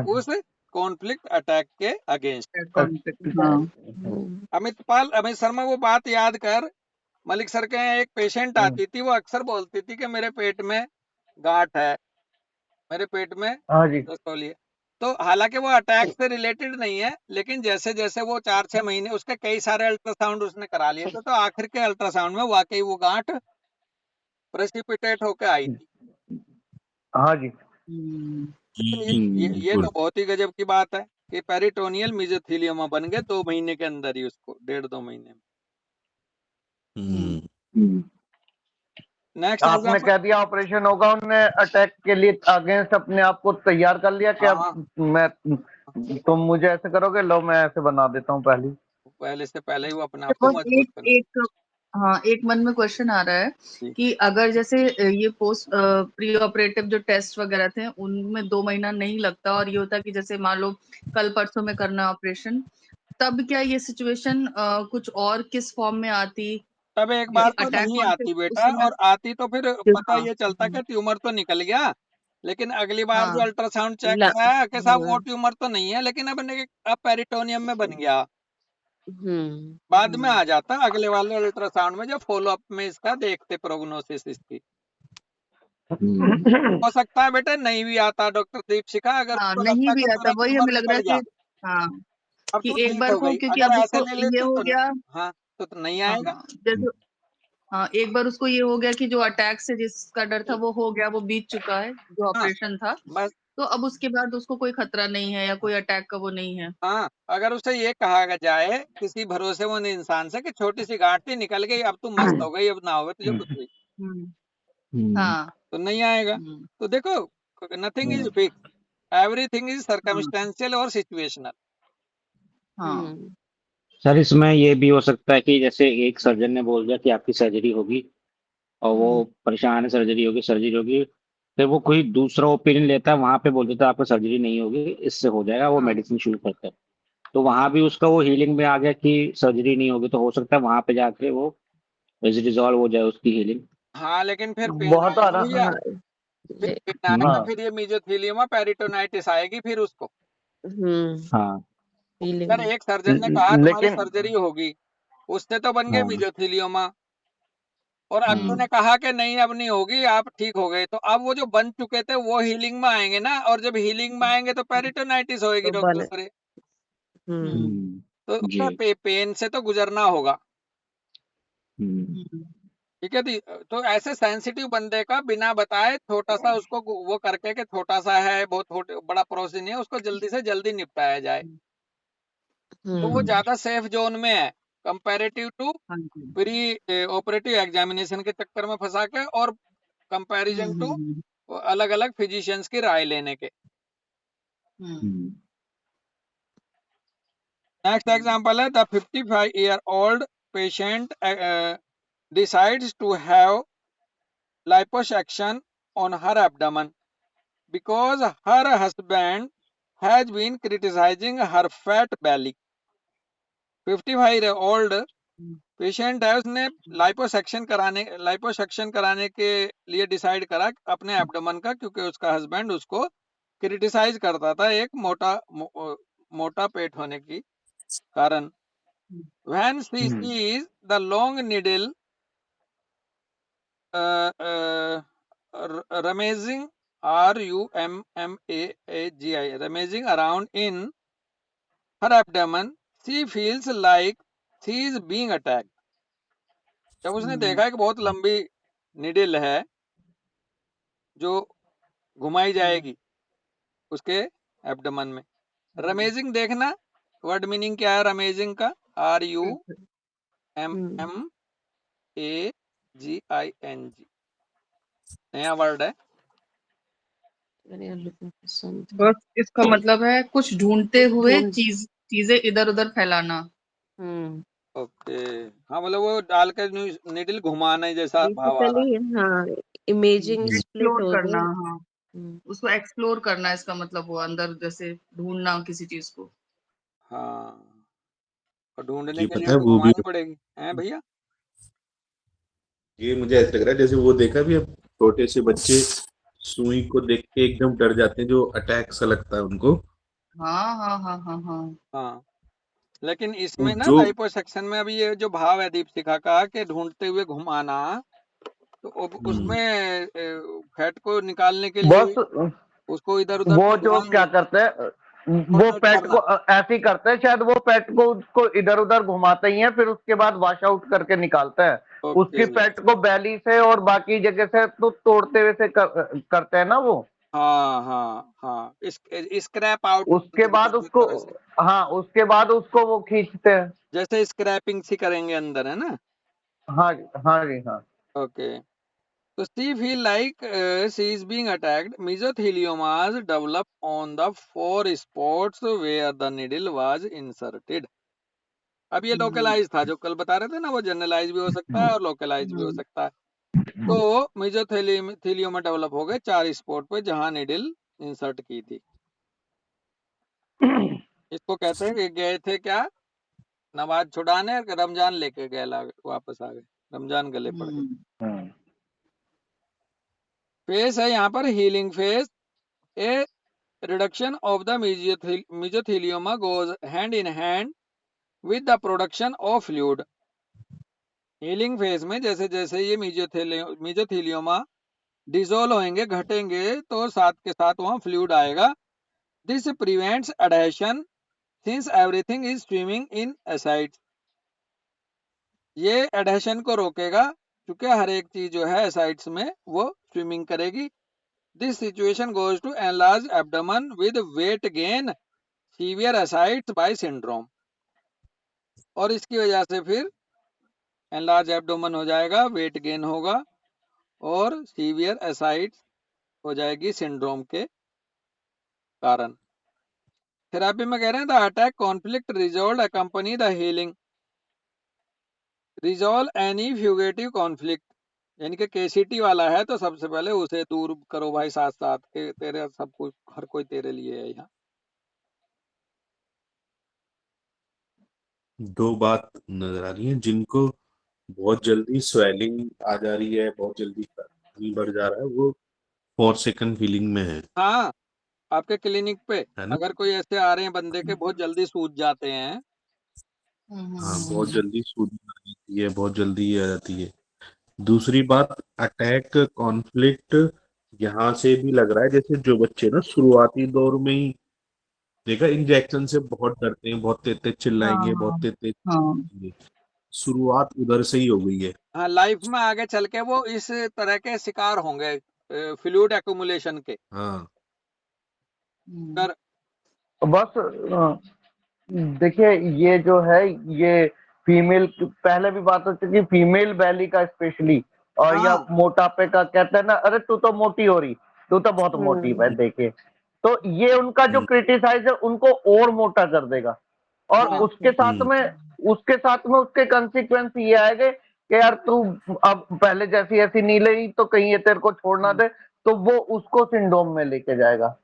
Speaker 1: उस कॉन्फ्लिक्ट अटैक के अगेंस्ट। अमित शर्मा वो बात याद कर मलिक सर के यहाँ एक पेशेंट आती थी, वो अक्सर बोलती थी कि मेरे पेट में गांठ है, मेरे पेट में
Speaker 4: हाँ जी।
Speaker 1: रसौली है। तो हालांकि वो अटैक से रिलेटेड नहीं है, लेकिन जैसे जैसे वो 4-6 महीने, उसके कई सारे अल्ट्रासाउंड उसने करा लिए थे, तो आखिर के अल्ट्रासाउंड में वाकई वो गांठ प्रेसिपिटेट होकर आई थी।
Speaker 4: हाँ जी।
Speaker 1: लेकिन ये तो बहुत ही गजब की बात है कि पेरिटोनियल मेसोथेलियोमा बन गए 2 महीने के अंदर ही, उसको 1.5-2 महीने में। नेक्स्ट
Speaker 4: आपने
Speaker 1: एग्जांपल।
Speaker 4: कह दिया ऑपरेशन होगा, उनने अटैक के लिए अगेंस्ट अपने आप को तैयार कर लिया कि
Speaker 1: हाँ,
Speaker 4: अब मैं, तुम मुझे ऐसे करोगे, लो मैं ऐसे बना देता हूँ पहले।
Speaker 1: पहले से पहले ही वो अपने आप को
Speaker 6: बस
Speaker 1: मजबूत
Speaker 6: एक
Speaker 1: कर ले।
Speaker 6: एक हाँ, एक मन में क्वेश्चन आ रहा है
Speaker 1: जी।
Speaker 6: कि अगर जैसे ये पोस्ट प्री ऑपरेटिव जो टेस्ट वगैरह थे उनमें 2 महीना नहीं लगता, और ये होता कि जैसे मान लो कल परसों में करना ऑपरेशन, तब क्या ये सिचुएशन कुछ और किस फॉर्म में आती?
Speaker 1: तब एक बार
Speaker 6: क्योंकि
Speaker 1: तो
Speaker 6: अटैक
Speaker 1: नहीं
Speaker 6: कौन से
Speaker 1: आती
Speaker 6: उस
Speaker 1: बेटा,
Speaker 6: समय।
Speaker 1: और आती तो फिर पता
Speaker 6: हाँ।
Speaker 1: ये चलता कि ट्यूमर तो निकल गया, लेकिन अगली बार जो
Speaker 6: हाँ।
Speaker 1: अल्ट्रासाउंड चेक
Speaker 2: ला
Speaker 1: कराया कि साहब वो
Speaker 2: हाँ,
Speaker 1: ट्यूमर तो नहीं है, लेकिन अब पेरिटोनियम में बन गया।
Speaker 2: हम्म,
Speaker 1: बाद में आ जाता अगले वाले अल्ट्रासाउंड में, जो फॉलो अप में इसका देखते प्रोग्नोसिस इसकी। हो सकता है बेटे नहीं भी आता डॉक्टर दीपशिखा, अगर
Speaker 6: हाँ,
Speaker 1: उसको
Speaker 6: नहीं
Speaker 1: लगता
Speaker 6: भी
Speaker 1: कि
Speaker 6: आता,
Speaker 1: तेरा
Speaker 6: वही
Speaker 1: ट्यूमर
Speaker 6: हमें लग रहा
Speaker 1: निकल
Speaker 6: है
Speaker 1: गया,
Speaker 6: कि हाँ,
Speaker 1: अब
Speaker 6: कि
Speaker 1: तू
Speaker 6: एक
Speaker 1: ठीक
Speaker 6: बार
Speaker 1: हो
Speaker 6: को,
Speaker 1: गई,
Speaker 6: क्योंकि
Speaker 1: अगर
Speaker 6: अब
Speaker 1: ऐसे
Speaker 6: उसको
Speaker 1: ले
Speaker 6: ये
Speaker 1: लेती
Speaker 6: हो
Speaker 1: तो
Speaker 6: गया।
Speaker 1: हाँ, तो नहीं आएगा।
Speaker 6: हाँ, जैसे हाँ, एक बार उसको ये हो गया कि जो अटैक से जिसका डर था वो हो गया, वो बीत चुका है जो
Speaker 1: हाँ,
Speaker 6: ऑपरेशन था,
Speaker 1: बस।
Speaker 6: तो अब उसके बाद उसको कोई खतरा नहीं है या कोई अटैक का वो नहीं है।
Speaker 1: हाँ, अगर उसे ये कहा जाए किसी भरोसेमंद इंसान से कि छोटी सी गांठ थी, निकल गई, अब तू मस्त हो गई, अब ना होगा तुझे कुछ भी,
Speaker 6: हाँ।
Speaker 1: तो नहीं आएगा। तो देखो, nothing is fix, everything is circumstantial और सिचुएशनल।
Speaker 6: हाँ।
Speaker 7: सर इसमें ये भी हो सकता है कि जैसे एक सर्जन ने बोल दिया कि आपकी सर्जरी होगी और वो परेशान है, सर्जरी होगी, फिर वो कोई दूसरा ओपिनियन लेता है, वहां पे बोल देता है आपको सर्जरी नहीं होगी, इससे हो जाएगा, वो
Speaker 6: हाँ।
Speaker 7: मेडिसिन शुरू करता है, तो वहां भी उसका वो हीलिंग में आ गया कि सर्जरी नहीं होगी, तो हो सकता है वहां पे जाके वो रिजॉल्व हो जाए उसकी हीलिंग।
Speaker 1: हाँ, लेकिन फिर पेन
Speaker 4: बहुत आ
Speaker 1: आएगा
Speaker 4: रहा।
Speaker 1: भैया,
Speaker 2: हाँ,
Speaker 1: फिर
Speaker 2: ले-
Speaker 1: पेन आएगा,
Speaker 4: हाँ।
Speaker 1: फिर ये मेसोथेलियोमा पेरिटोनाइटिस आएगी फिर उसको।
Speaker 7: हाँ।
Speaker 1: अगर
Speaker 2: फीलिंग,
Speaker 1: एक सर्जन ने कहा तुम्हारी
Speaker 4: लेकिन
Speaker 1: सर्जरी होगी, उससे तो बन गए
Speaker 7: हाँ।
Speaker 1: मेसोथेलियोमा, और अगले
Speaker 7: हाँ।
Speaker 1: ने कहा कि नहीं अब नहीं होगी, आप ठीक हो गए, तो अब वो जो बन चुके थे वो हीलिंग में आएंगे ना, और जब हीलिंग में आएंगे तो पेरिटोनाइटिस होएगी
Speaker 2: तो
Speaker 1: डॉक्टर
Speaker 2: बने,
Speaker 1: सर।
Speaker 2: हम्म,
Speaker 1: तो
Speaker 7: जी।
Speaker 1: पेन से तो गुजरना होगा, ठीक है। तो ऐसे सेंसिटिव बंदे का बिना बताए छोटा सा उसको वो करके कि छोटा सा है, बहुत बड़ा प्रोसेस नहीं है, उसको जल्दी से जल्दी निपटाया जाए, तो वो ज्यादा सेफ जोन में है कंपैरेटिव टू
Speaker 6: हाँ जी।
Speaker 1: प्री ऑपरेटिव एग्जामिनेशन के चक्कर में फंसा के, और कंपैरिजन टू अलग अलग फिजिशियंस की राय लेने के। नेक्स्ट एग्जांपल है, the 55-year-old patient decides to have liposuction on her abdomen because her husband has been criticizing her fat belly. 55-year-old patient है, उसने लाइपोसक्शन कराने के लिए डिसाइड करा अपने एब्डोमेन का, क्योंकि उसका हस्बैंड उसको क्रिटिसाइज करता था एक मोटा पेट होने की कारण। When she sees the long needle rummaging, rummaging around in her abdomen, she feels like she is being attacked. जब उसने देखा है कि बहुत लंबी निडिल है जो घुमाई जाएगी उसके एब्डोमेन में। रमेजिंग देखना, वर्ड मीनिंग क्या है रमेजिंग का, RUMMAGING, नया वर्ड है।
Speaker 6: बस इसका मतलब है कुछ ढूंढते हुए
Speaker 2: ढूंढ,
Speaker 6: चीजें इधर उधर फैलाना।
Speaker 1: ओके, हाँ, मतलब वो डाल के निडिल घुमाने जैसा भाव आ रहा
Speaker 2: बेसिकली हाँ, इमेजिंग स्प्लिट
Speaker 6: एक्सप्लोर
Speaker 2: हो
Speaker 6: करना।
Speaker 2: गई।
Speaker 6: हाँ, उसको एक्सप्लोर करना, इसका मतलब वो अंदर जैसे ढूंढना किसी चीज को।
Speaker 1: है। हाँ, और ढूंढने
Speaker 5: ये
Speaker 1: के लिए
Speaker 5: पता है
Speaker 1: तो
Speaker 5: वो भी,
Speaker 1: घुमानी पड़ेगी, हैं भैया।
Speaker 5: ये मुझे ऐसा लग रहा है जैसे वो देखा भी, अब छोटे से बच्चे सुई को देख के एकदम डर जाते हैं, जो अटैक सा लगता है उनको।
Speaker 6: हाँ हाँ हाँ हाँ हाँ।
Speaker 1: हाँ, लेकिन इसमें ना
Speaker 5: जो
Speaker 1: लाइपोसक्शन में अभी ये जो भाव है दीपशिखा का कि ढूंढते हुए घुमाना, तो उसमें फैट को निकालने के लिए
Speaker 4: बस
Speaker 1: उसको इधर उधर
Speaker 4: वो जो क्या करते हैं वो पैट को ऐसे ही करते हैं, शायद वो पैट को उसको इधर उधर घुमाते ही हैं, फिर उसके बाद वॉश आउट करके निकालते हैं। उसकी पैट को बैली से और बाकी जगह से तो तोड़ते हुए से करते हैं ना वो।
Speaker 1: हाँ हाँ हाँ, स्क्रैप आउट
Speaker 4: उसके बाद उसको, हाँ उसके बाद उसको वो खींचते हैं,
Speaker 1: जैसे स्क्रैपिंग सी करेंगे अंदर, है ना।
Speaker 4: हाँ जी हाँ जी हाँ।
Speaker 1: ओके, तो she feel like she is being attacked. Mesotheliomas develop on the 4 spots where the needle was inserted. अब ये लोकलाइज था, जो कल बता रहे थे ना, वो जनरलाइज भी हो सकता है और लोकलाइज भी हो सकता है। तो मेसोथेलियोमा डेवलप हो गए 4 स्पॉट पे जहां निडल इंसर्ट की थी। इसको कहते हैं कि गए थे क्या, नमाज छुड़ाने, रमजान लेके गए, वापस आ गए, रमजान गले पड़ गए। फेस है यहाँ पर healing face. A reduction of the mesothelioma goes hand in hand with the production of fluid. Healing phase में जैसे जैसे ये मेसोथेलियोमा डिसोल्व होंगे, घटेंगे, तो साथ के साथ वहां फ्लूइड आएगा। This prevents adhesion since everything is swimming in ascites. ये एडहेशन को रोकेगा क्योंकि हर एक चीज जो है एसाइड्स में वो स्विमिंग करेगी। This situation goes to enlarge abdomen with weight gain, severe ascites by syndrome. और इसकी वजह से फिर एनलार्ज एब्डोमेन हो जाएगा, वेट गेन होगा और सीवियर एसाइड्स हो जाएगी सिंड्रोम के कारण। थेरेपी में कह रहे हैं the attack conflict resolve accompany the healing. Resolve any fugitive conflict, यानी कि केसीटी वाला है तो सबसे पहले उसे दूर करो भाई, साथ साथ के तेरे सब कुछ, हर कोई तेरे लिए है यहाँ।
Speaker 5: दो बात नजर आ रही है, जिनको बहुत जल्दी स्वेलिंग आ जा रही है, बहुत जल्दी पानी बढ़ जा रहा है, वो 4 सेकंड फीलिंग में है
Speaker 1: हाँ, आपके क्लिनिक पे
Speaker 5: ना।
Speaker 1: अगर कोई ऐसे आ रहे हैं बंदे के बहुत जल्दी सूज जाते हैं,
Speaker 5: हाँ, बहुत जल्दी सूझ आ जाती है, बहुत जल्दी ये आ जाती है। दूसरी बात, अटैक कॉन्फ्लिक्ट यहाँ से भी लग रहा है जैसे जो बच्चे ना शुरुआती दौर में ही देखा इंजेक्शन से बहुत डरते हैं, बहुत तेज तेज चिल्लाएंगे, बहुत तेज तेज चिल्लाएंगे, शुरुआत उधर से ही हो गई है।
Speaker 1: हाँ, लाइफ में आगे चल के वो इस तरह के शिकार होंगे फ्लूइड एक्यूमुलेशन के।
Speaker 5: हाँ,
Speaker 1: कर
Speaker 4: बस देखिए ये जो है ये फीमेल, पहले भी बात हो चुकी फीमेल बैली का स्पेशली, और या
Speaker 1: हाँ
Speaker 4: मोटापे का, कहते हैं ना अरे तू तो मोटी हो रही, तू तो बहुत मोटी है देखिए, तो ये उनका जो क्रिटिसाइज है उनको और मोटा कर देगा। और
Speaker 1: हाँ
Speaker 4: उसके साथ में उसके कंसिक्वेंस ये आएंगे कि यार तू अब पहले जैसी ऐसी नहीं रही तो कहीं ये तेरे को छोड़ना दे, तो वो उसको सिंड्रोम में लेके जाएगा।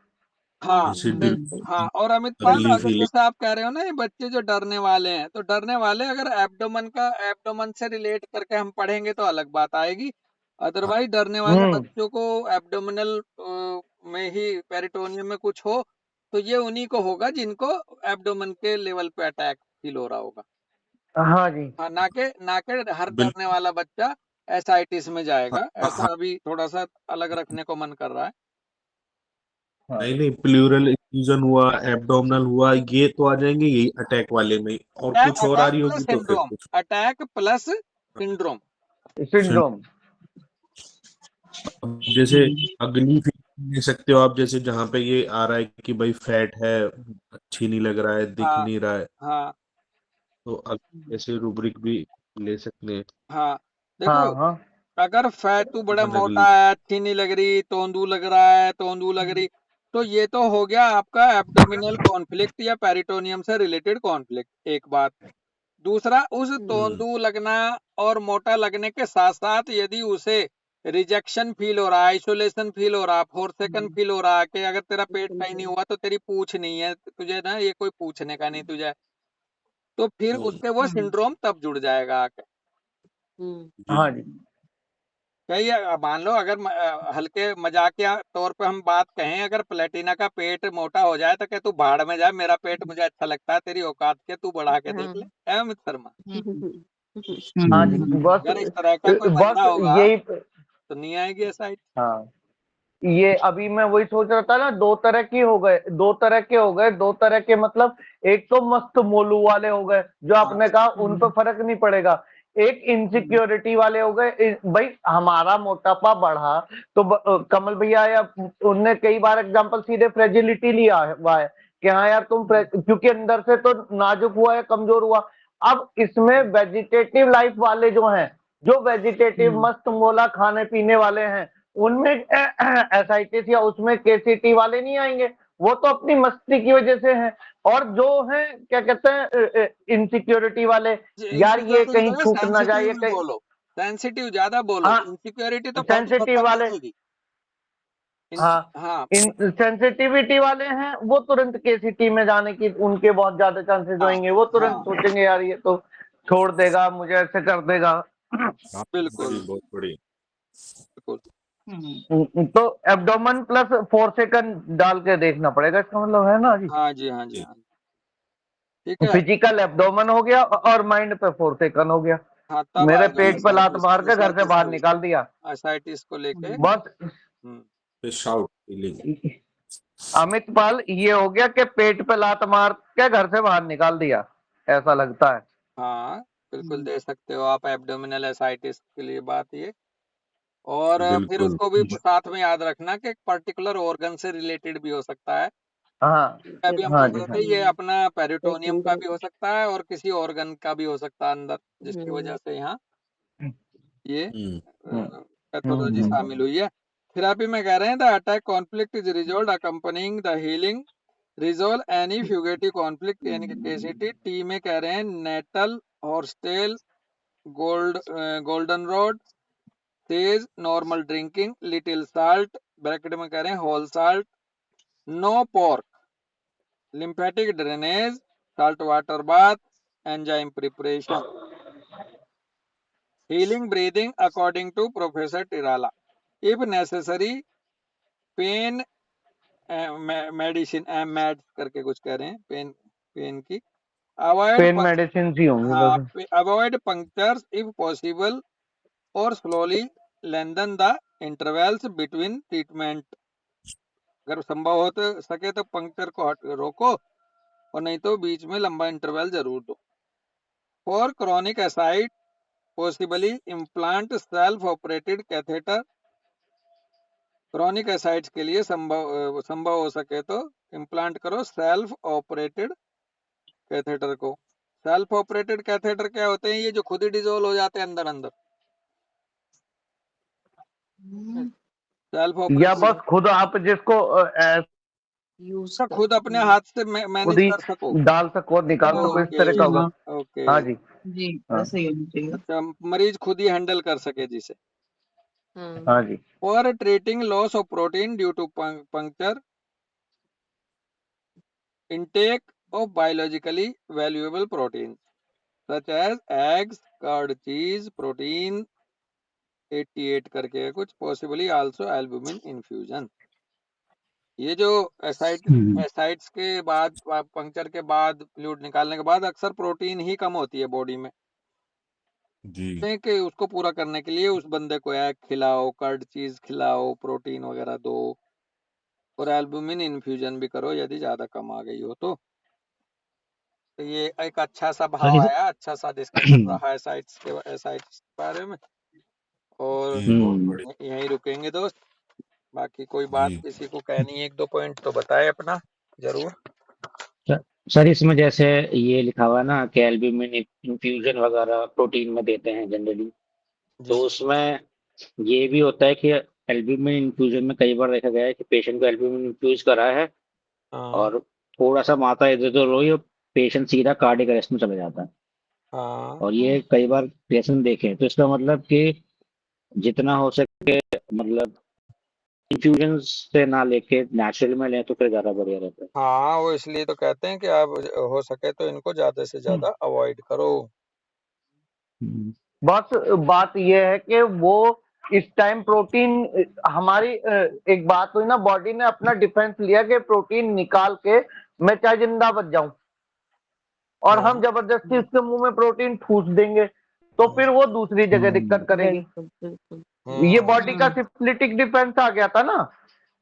Speaker 1: हाँ
Speaker 5: जैसे
Speaker 2: बिल्कुल।
Speaker 1: हाँ। और अमित पाल,
Speaker 5: अगली
Speaker 1: अगर
Speaker 5: फीलिंग।
Speaker 1: जैसे आप कह रहे हो ना ये बच्चे जो डरने वाले हैं, तो डरने वाले अगर एब्डोमन से रिलेट करके हम पढ़ेंगे तो अलग बात आएगी। अदरवाइज डरने वाले बच्चों को एब्डोमिनल में ही पेरिटोनियम में कुछ हो तो ये उन्हीं को होगा जिनको एब्डोमेन के लेवल पे अटैक फील हो रहा होगा।
Speaker 4: हाँ जी
Speaker 1: हाँ, ना के हर डरने वाला बच्चा एसाइटिस में जाएगा, ऐसा अभी थोड़ा सा अलग रखने को मन कर रहा है।
Speaker 5: नहीं नहीं, प्लूरल इफ्यूजन हुआ, एब्डोमिनल हुआ, ये तो आ जाएंगे यही अटैक वाले में, और कुछ और आ
Speaker 1: अटैक
Speaker 5: रही
Speaker 1: प्लस
Speaker 5: होगी तो फिर
Speaker 1: सिंड्रोम,
Speaker 5: कुछ
Speaker 1: अटैक प्लस सिंड्रोम।
Speaker 4: सिंड्रोम।
Speaker 5: अब जैसे अगली फीलिंग ले सकते हो आप, जैसे जहां पे ये आ रहा है कि भाई फैट है, अच्छी नहीं लग रहा है, दिख
Speaker 1: हाँ
Speaker 5: नहीं रहा है,
Speaker 1: हाँ
Speaker 5: तो ऐसे रूब्रिक भी ले सकते हैं।
Speaker 1: हाँ, देखो
Speaker 4: हाँ हाँ
Speaker 1: अगर फैट तू बड़ा मोटा
Speaker 5: अगली
Speaker 1: है, अच्छी नहीं लग रही, तोंदू लग रहा है, तोंदू लग रही, तो ये तो हो गया आपका एब्डोमिनल कॉन्फ्लिक्ट या पेरिटोनियम से रिलेटेड कॉन्फ्लिक्ट, एक बात। दूसरा, उस तोंदू लगना और मोटा लगने के साथ साथ यदि उसे रिजेक्शन फील हो रहा है, आइसोलेशन फील हो रहा है, फोरसेकन फील हो रहा है कि अगर तेरा पेट सही नहीं हुआ तो तेरी पूछ नहीं है तुझे, ना ये कोई पूछने का नहीं तुझे, तो फिर उससे वो सिंड्रोम तब जुड़ जाएगा आके।
Speaker 2: हम्म।
Speaker 4: हाँ जी।
Speaker 1: ये मान लो अगर हल्के मजाकिया तौर पे हम बात कहें, अगर प्लेटिना का पेट मोटा हो जाए तो क्या तू भाड़ में जाए, मेरा पेट मुझे अच्छा लगता है, तेरी औकात के, तू बढ़ा के देख ले। अमित शर्मा,
Speaker 4: हाँ जी, बस
Speaker 1: अगर इस तरह का कोई बंदा होगा
Speaker 4: यही
Speaker 1: तो नहीं आएगी ऐसा।
Speaker 4: हाँ, ये अभी मैं वही सोच रहा था ना, दो तरह के हो गए, दो तरह के मतलब एक तो मस्त मोलू वाले हो गए जो आपने कहा उन पर फर्क नहीं पड़ेगा, एक इनसिक्योरिटी वाले हो गए। भाई हमारा मोटापा बढ़ा तो कमल भैया या उनने कई बार एग्जांपल सीधे फ्रेजिलिटी लिया हुआ है कि हाँ यार तुम क्योंकि अंदर से तो नाजुक हुआ है, कमजोर हुआ। अब इसमें वेजिटेटिव लाइफ वाले जो हैं, जो वेजिटेटिव मस्त मोला खाने पीने वाले हैं, उनमें एसाइटिस या उसमें केसीटी वाले नहीं आएंगे, वो तो अपनी मस्ती की वजह से हैं। और जो है क्या कहते हैं इनसिक्योरिटी वाले, यार ये कहीं छूट ना जाए, ये कहीं
Speaker 1: बोलो, सेंसिटिव ज्यादा बोलो,
Speaker 4: हाँ
Speaker 1: इनसिक्योरिटी तो
Speaker 4: सेंसिटिव वाले, हाँ
Speaker 1: हाँ
Speaker 4: इन सेंसिटिविटी वाले हैं वो तुरंत केसीटी में जाने की उनके बहुत ज्यादा चांसेस होंगे, वो तुरंत सोचेंगे यार ये तो छोड़ देगा, मुझे ऐसे कर देगा।
Speaker 1: बिल्कुल
Speaker 5: बहुत बड़ी।
Speaker 1: बिल्कुल।
Speaker 4: तो एब्डोमेन प्लस 4 सेकंड डाल के देखना पड़ेगा, इसका मतलब है ना जी।
Speaker 1: हाँ जी, हाँ जी, हाँ, ठीक है।
Speaker 4: फिजिकल एब्डोमेन हो गया और माइंड पे 4 सेकंड हो गया।
Speaker 1: हाँ, तब
Speaker 4: मेरे
Speaker 1: आएगा
Speaker 4: पेट पे लात मार के घर से बाहर
Speaker 1: एसाइटिस
Speaker 4: निकाल दिया,
Speaker 1: को लेके।
Speaker 4: बस
Speaker 5: फिश आउट फीलिंग।
Speaker 4: अमित पाल ये हो गया कि पेट पे लात मार के घर से बाहर निकाल दिया, ऐसा लगता है।
Speaker 1: हाँ बिल्कुल दे सकते हो आप एब्डोमिनल एसाइटिस के लिए बात ये। और फिर
Speaker 5: बिल्कुल।
Speaker 1: उसको भी साथ में याद रखना कि एक पर्टिकुलर ऑर्गन से रिलेटेड भी हो सकता है।
Speaker 4: हाँ
Speaker 1: अभी हम
Speaker 4: हाँ
Speaker 1: बोल
Speaker 4: जी,
Speaker 1: रहे
Speaker 4: हाँ
Speaker 1: थे ये अपना पेरिटोनियम का भी हो सकता है और किसी ऑर्गन का भी हो सकता है अंदर, जिसकी वजह से यहाँ ये पैथोलॉजी शामिल हुई है। थेरेपी में कह रहे हैं the attack conflict is resolve accompanying the healing, resolve any fugitive conflict in केसिटी। टी में कह रहे हैं नेटल, हॉर्सटेल, गोल्डन रोड, तेज, normal drinking, little salt, bracket में कह रहे हैं whole salt, no pork, lymphatic drainage, salt water bath, enzyme preparation, healing breathing according to professor Tirala, if necessary pain medicine, मैड्स करके कुछ कह रहे हैं, पेन की, अवॉइड
Speaker 4: पेन मेडिसिन ही होंगी बस।
Speaker 1: अवॉइड पंक्चर्स इफ पॉसिबल और slowly lengthen the intervals between treatment. अगर संभव हो तो सके तो पंक्चर को रोको और नहीं तो बीच में लंबा इंटरवल जरूर दो। For chronic ascites possibly implant self operated catheter. Chronic ascites के लिए संभव हो सके तो इम्प्लांट करो सेल्फ ऑपरेटेड कैथेटर को। सेल्फ ऑपरेटेड कैथेटर क्या होते हैं? ये जो खुद ही डिजोल्व हो जाते हैं अंदर अंदर। सेल्फ
Speaker 4: या
Speaker 1: ऑपरेटेड
Speaker 4: बस खुद आप जिसको
Speaker 2: यूज
Speaker 1: खुद अपने हाथ से
Speaker 4: खुद
Speaker 1: मैनेज
Speaker 4: ही
Speaker 1: कर सको।
Speaker 4: डाल सको, निकाल सको, इस तरह का होगा।
Speaker 1: ओके
Speaker 4: हाँ जी,
Speaker 6: जी
Speaker 4: हाँ
Speaker 6: ऐसे ही होना चाहिए।
Speaker 1: अच्छा, मरीज खुद ही हैंडल कर सके जिसे।
Speaker 4: हाँ जी।
Speaker 1: For treating loss of protein due to puncture, intake of biologically valuable proteins such as eggs, curd, cheese, protein 88 करके है कुछ, possibly also albumin infusion। ये जो एसाइड्स के बाद, पंक्चर के बाद, फ्लूइड निकालने के बाद अक्सर प्रोटीन ही कम होती है बॉडी में
Speaker 5: जी।
Speaker 1: कि उसको पूरा करने के लिए उस बंदे को एग खिलाओ, कर्ड चीज खिलाओ, प्रोटीन वगैरह दो और एल्बुमिन इन्फ्यूजन भी करो यदि ज्यादा कम आ गई हो तो। ये एक अच्छा सा भाव आया, अच्छा सा डिस्कशन रहा है साइट्स के बारे में। और
Speaker 5: बहुत बढ़िया।
Speaker 1: यहीं रुकेंगे दोस्त, बाकी कोई बात किसी को कहनी है, एक दो पॉइंट तो बताए अपना जरूर।
Speaker 7: सर इसमें जैसे ये लिखा हुआ है ना कि एल्ब्यूमिन इन्फ्यूजन वगैरह प्रोटीन में देते हैं जनरली, तो उसमें ये भी होता है कि एल्ब्यूमिन इन्फ्यूजन में कई बार देखा गया है कि पेशेंट को एल्ब्यूमिन इन्फ्यूज करा है और थोड़ा सा मात्रा इधर उधर हुई और पेशेंट सीधा कार्डियक अरेस्ट में चला जाता है। और ये कई बार पेशेंट देखे, तो इसका मतलब कि जितना हो सके मतलब इन्फ्यूजन से ना लेके नेचुरल में लें तो फिर ज्यादा बढ़िया रहता है।
Speaker 1: हाँ, वो इसलिए तो कहते हैं कि आप हो सके तो इनको ज्यादा से ज्यादा अवॉइड करो।
Speaker 4: बस बात यह है कि वो इस टाइम प्रोटीन हमारी एक बात हुई ना, बॉडी ने अपना डिफेंस लिया कि प्रोटीन निकाल के मैं चाहे जिंदा बच जाऊं, और हम जबरदस्ती उसके मुंह में प्रोटीन ठूस देंगे तो फिर वो दूसरी जगह दिक्कत करेगी।
Speaker 2: बिल्कुल बिल्कुल
Speaker 4: ये बॉडी का सिम्प्लिटिक डिफेंस आ गया था ना,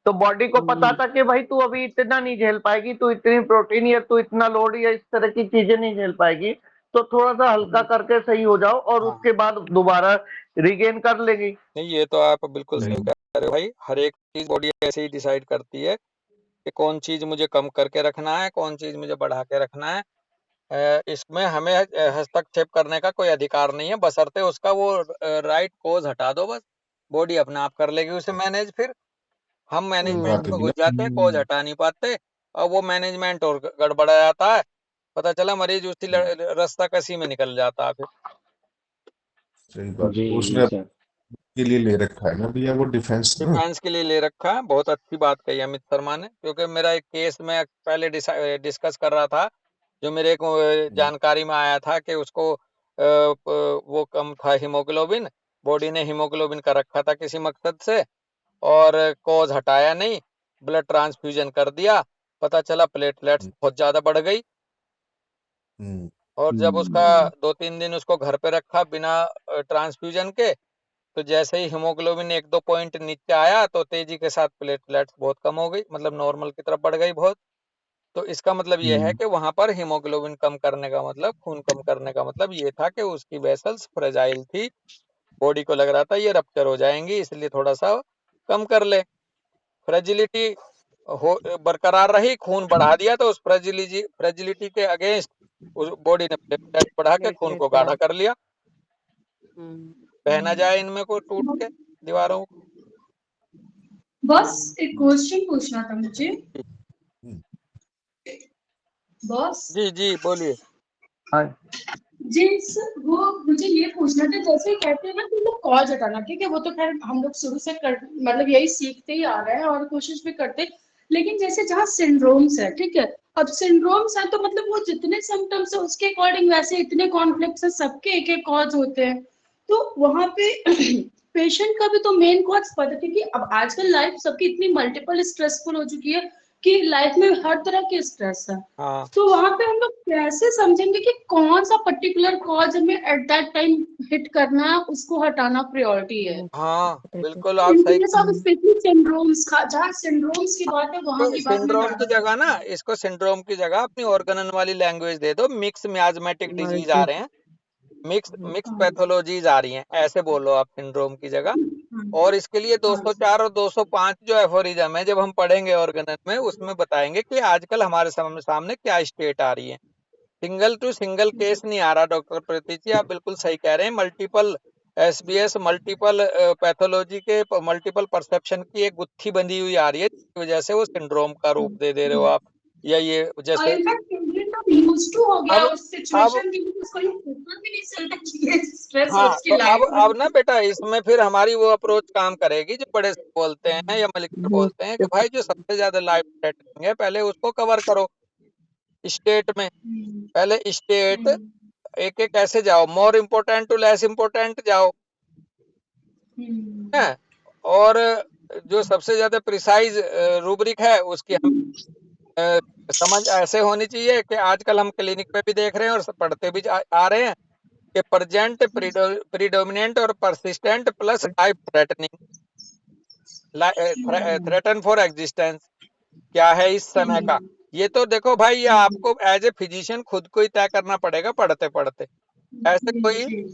Speaker 4: तो बॉडी को पता था कि भाई तू अभी इतना नहीं झेल पाएगी, तू इतनी प्रोटीन या तू इतना लोड या इस तरह की चीजें नहीं झेल पाएगी, तो थोड़ा सा हल्का करके सही हो जाओ और उसके बाद दोबारा रिगेन कर लेगी।
Speaker 1: नहीं, ये तो आप बिल्कुल सही कह रहे हो भाई। हर एक चीज बॉडी ऐसे ही डिसाइड करती है कि कौन चीज मुझे कम करके रखना है, कौन चीज मुझे बढ़ा के रखना है। इसमें हमें हस्तक्षेप करने का कोई अधिकार नहीं है, बशर्ते उसका वो राइट कोज हटा दो, बस बॉडी अपने आप कर लेगी उसे मैनेज। फिर हम मैनेजमेंट में घुस जाते हैं, कोज हटा नहीं पाते, और वो मैनेजमेंट और गड़बड़ा जाता है, पता चला मरीज उसी रास्ता कसी में निकल जाता है फिर।
Speaker 5: सही बात।
Speaker 7: जी
Speaker 5: उसने
Speaker 7: सर।
Speaker 5: के लिए ले रखा है ना भैया वो डिफेंस ना।
Speaker 1: डिफेंस के लिए ले रखा है। बहुत अच्छी बात कही अमित शर्मा ने, क्योंकि मेरा एक केस में पहले डिस्कस कर रहा था, जो मेरे एक जानकारी में आया था कि उसको वो कम था हीमोग्लोबिन, बॉडी ने हीमोग्लोबिन का रखा था किसी मकसद से, और कोज हटाया नहीं, ब्लड ट्रांसफ्यूजन कर दिया, पता चला प्लेटलेट्स बहुत ज्यादा बढ़ गई। और जब उसका 2-3 दिन उसको घर पे रखा बिना ट्रांसफ्यूजन के, तो जैसे ही हीमोग्लोबिन 1-2 पॉइंट नीचे आया तो तेजी के साथ प्लेटलेट्स बहुत कम हो गई, मतलब नॉर्मल की तरफ बढ़ गई बहुत। तो इसका मतलब ये है कि वहां पर हीमोग्लोबिन कम करने का मतलब, खून कम करने का मतलब ये था कि उसकी वेसल्स फ्रेजाइल थी, बॉडी को लग रहा था ये रप्चर हो जाएंगी, इसलिए थोड़ा सा कम कर ले। फ्रेजिलिटी हो बरकरार रही, खून बढ़ा दिया तो उस फ्रेजिलिटी के अगेंस्ट उस बॉडी ने प्लेटलेट्स बढ़ा के खून को गाढ़ा कर लिया, बह ना जाए इनमें को टूट के दीवारों को।
Speaker 8: बस एक क्वेश्चन पूछना था मुझे बॉस।
Speaker 1: जी जी बोलिए।
Speaker 4: हाँ
Speaker 8: जी सर, वो मुझे ये पूछना था, जैसे कहते हैं ना कि लोग कॉज हटाना, ठीक है, वो तो खैर हम लोग शुरू से मतलब यही सीखते ही आ रहे हैं और कोशिश भी करते हैं, लेकिन जैसे जहाँ सिंड्रोम्स है, ठीक है, अब सिंड्रोम्स है तो मतलब वो जितने सिम्टम्स है उसके अकॉर्डिंग वैसे इतने कॉन्फ्लिक्ट्स है, सबके एक एक कॉज होते हैं, तो वहां पे पेशेंट का भी तो मेन कॉज पता है, क्योंकि अब आजकल लाइफ सबकी इतनी मल्टीपल स्ट्रेसफुल हो चुकी है कि लाइफ में हर तरह की स्ट्रेस है।
Speaker 1: हाँ
Speaker 8: तो वहां पे हम लोग कैसे समझेंगे कि कौन सा पर्टिकुलर कॉज हमें एट दैट टाइम हिट करना है, उसको हटाना प्रायोरिटी है।
Speaker 1: हाँ बिल्कुल आप
Speaker 8: इन
Speaker 1: सही।
Speaker 8: केस ऑफ स्पेशली सिंड्रोम्स का, जहाँ सिंड्रोम्स की बात है वहां
Speaker 1: तो
Speaker 8: की बात मैं
Speaker 1: सिंड्रोम की
Speaker 8: ज्यादा
Speaker 1: जगह ना, इसको सिंड्रोम की जगह अपनी ऑर्गेनल वाली लैंग्वेज दे दो, मिक्स मियाजमेटिक डिजीज आ रहे हैं, मिक्स पैथोलॉजीज आ रही हैं, ऐसे बोलो आप सिंड्रोम की जगह। और इसके लिए 204 और 205 जो एफोरिज्म है, जब हम पढ़ेंगे ऑर्गेनल में, उसमें बताएंगे कि आजकल हमारे सामने क्या स्टेट आ रही है। सिंगल टू सिंगल केस नहीं आ रहा डॉक्टर प्रीति जी, आप बिल्कुल सही कह रहे हैं। मल्टीपल एसबीएस, मल्टीपल पैथोलॉजी के मल्टीपल परसेप्शन की एक गुत्थी बंधी हुई आ रही है, जिसकी वजह से वो सिंड्रोम का रूप दे रहे हो आप, या ये जैसे
Speaker 8: इनफैक्ट इंडियन तो यूज्ड टू हो गया
Speaker 1: अब
Speaker 8: उस
Speaker 1: अब
Speaker 8: सिचुएशन की, उसको ये पता भी नहीं चलता कि ये स्ट्रेस
Speaker 1: हाँ,
Speaker 8: उसकी
Speaker 1: तो
Speaker 8: लाइफ में।
Speaker 1: अब ना बेटा, इसमें फिर हमारी वो अप्रोच काम करेगी जो बड़े से बोलते हैं या मलिक से बोलते हैं, कि भाई जो सबसे ज्यादा लाइफ थ्रेटनिंग है पहले उसको कवर करो स्टेट में। पहले स्टेट एक एक ऐसे जाओ, more important to less important जाओ, है। और जो सबसे ज्यादा प्रिसाइज रूब्रिक है उसकी हम समझ ऐसे होनी चाहिए कि आजकल हम क्लिनिक पे भी देख रहे हैं और पढ़ते भी आ रहे हैं कि प्रेजेंट, प्रीडोमिनेंट और persistent plus life threatening, threaten for existence क्या है इस समय का। ये तो देखो भाई, ये आपको एज ए फिजिशियन खुद को ही तय करना पड़ेगा पढ़ते पढ़ते। ऐसे कोई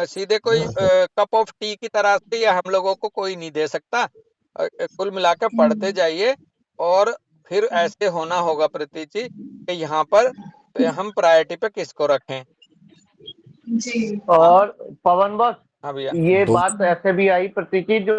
Speaker 1: सीधे कोई कप ऑफ टी की तरह से या हम लोगों को कोई नहीं दे सकता। कुल मिलाकर पढ़ते जाइए, और फिर ऐसे होना होगा प्रीति जी कि यहाँ पर हम प्रायोरिटी पे किसको रखें।
Speaker 8: जी
Speaker 4: और पवन बस,
Speaker 1: हाँ भैया।
Speaker 4: ये बात ऐसे भी आई प्रतीति जो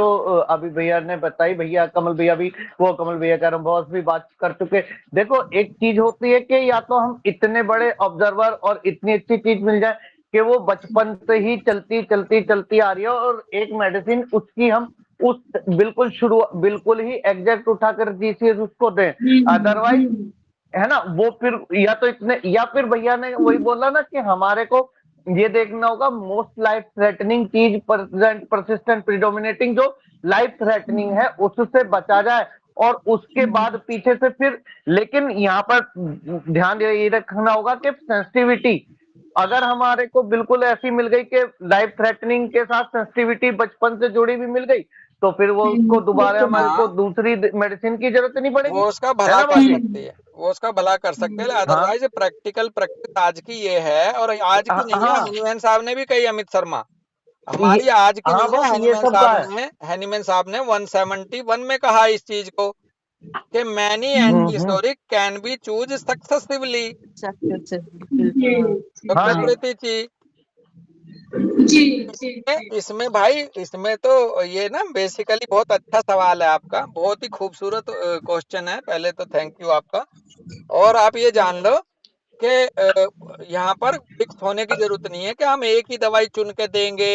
Speaker 4: अभी भैया ने बताई, भैया कमल भैया भी, वो कमल भैया का बॉस भी बात कर चुके। देखो एक चीज होती है कि या तो हम इतने बड़े ऑब्जर्वर और इतनी अच्छी चीज मिल जाए कि वो बचपन से ही चलती चलती चलती आ रही है, और एक मेडिसिन उसकी हम उस बिल्कुल ही एग्जैक्ट उठाकर जीसीएस उसको दें, अदरवाइज है ना, वो फिर या तो इतने, या फिर भैया ने वही बोला ना कि हमारे को ये देखना होगा मोस्ट लाइफ थ्रेटनिंग चीज प्रेजेंट परसिस्टेंट प्रिडोमिनेटिंग, जो लाइफ थ्रेटनिंग है उससे बचा जाए, और उसके बाद पीछे से फिर। लेकिन यहाँ पर ध्यान ये रखना होगा कि सेंसिटिविटी अगर हमारे को बिल्कुल ऐसी मिल गई कि लाइफ थ्रेटनिंग के साथ सेंसिटिविटी बचपन से जुड़ी भी मिल गई, तो फिर वो उसको दोबारा हमारे को
Speaker 1: हाँ
Speaker 4: दूसरी मेडिसिन की जरूरत नहीं पड़ेगी,
Speaker 1: वो उसका
Speaker 4: है
Speaker 1: भला
Speaker 4: ना
Speaker 1: कर
Speaker 4: बाबू जी?
Speaker 1: सकती है, वो उसका भला कर सकते हैं।
Speaker 4: हाँ
Speaker 1: अदरवाइज प्रैक्टिकल प्रैक्टिस आज की ये है, और आज की नहीं है,
Speaker 4: हाँ
Speaker 1: हनीमैन साहब ने भी कही, अमित शर्मा हमारी आज की
Speaker 4: हाँ
Speaker 1: नहीं है,
Speaker 4: बस ये सब का है।
Speaker 1: हनीमैन साहब ने 171 में कहा इस चीज को कि मैनी
Speaker 4: हम्म।
Speaker 1: एंटीस्टोरिक कैन बी चूज सक्सेसिवली।
Speaker 2: बिल्कुल हाँ।
Speaker 1: डॉक्टर
Speaker 4: हाँ जी।
Speaker 1: प्रीति जी,
Speaker 8: जी जी जी
Speaker 1: इसमें भाई, इसमें तो ये ना बेसिकली बहुत अच्छा सवाल है आपका, बहुत ही खूबसूरत क्वेश्चन है। पहले तो थैंक यू आपका। और आप ये जान लो कि यहाँ पर फिक्स होने की जरूरत नहीं है कि हम एक ही दवाई चुन के देंगे।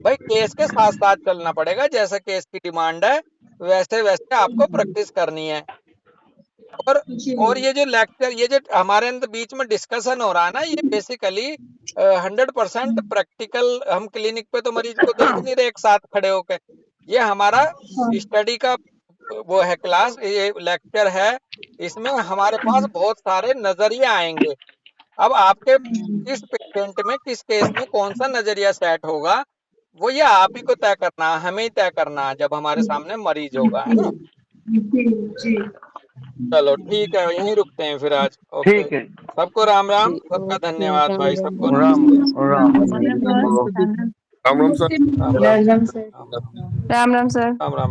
Speaker 1: भाई केस के साथ साथ चलना पड़ेगा, जैसे केस की डिमांड है वैसे वैसे आपको प्रैक्टिस करनी है। और
Speaker 8: जी
Speaker 1: और ये जो लेक्चर, ये जो हमारे अंदर बीच में डिस्कशन हो रहा है ना, ये बेसिकली 100% प्रैक्टिकल। हम क्लिनिक पे तो मरीज को देख नहीं रहे एक साथ खड़े होके, ये हमारा
Speaker 8: हाँ
Speaker 1: स्टडी का वो है क्लास, ये लेक्चर है। इसमें हमारे पास बहुत सारे नजरिए आएंगे। अब आपके किस पेशेंट में, किस केस में कौन सा नजरिया सेट होगा, वो ये आप ही को तय करना है, हमें ही तय करना है जब हमारे सामने मरीज होगा, है ना।
Speaker 8: जी जी
Speaker 1: चलो ठीक है, यहीं रुकते हैं फिर आज। ओके,
Speaker 4: ठीक है।
Speaker 1: सबको राम राम,
Speaker 2: जी
Speaker 1: सबका
Speaker 2: ओके
Speaker 1: धन्यवाद
Speaker 2: राम
Speaker 1: भाई,
Speaker 2: राम
Speaker 1: सबको
Speaker 4: राम
Speaker 1: नमस्ते।
Speaker 4: राम
Speaker 8: राम राम
Speaker 1: राम राम
Speaker 8: नमस्ते
Speaker 1: राम
Speaker 8: राम
Speaker 1: राम
Speaker 8: राम
Speaker 1: राम
Speaker 9: राम राम सर।
Speaker 1: राम राम।
Speaker 9: राम राम सर।
Speaker 1: राम राम।